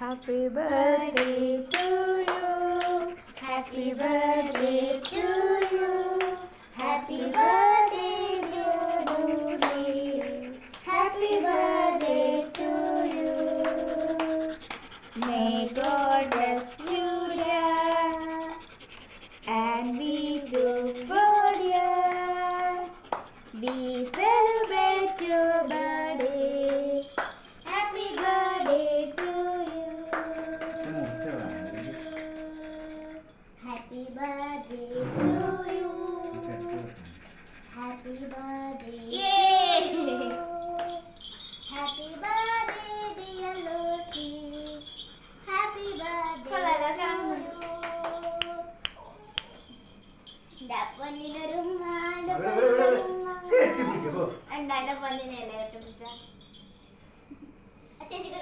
Happy birthday to you. Happy birthday to you. Happy birthday dear Lucy. Happy birthday to you. May God bless you dear, and we too for dear. We celebrate your birthday. Happy birthday to you. Happy birthday to you. Happy birthday. Yay! Happy birthday dear Lucy. Happy birthday to you. എന്താ പൊന്നിനല്ലേ കെട്ടിപ്പിടിച്ച ചേച്ചിക്ക്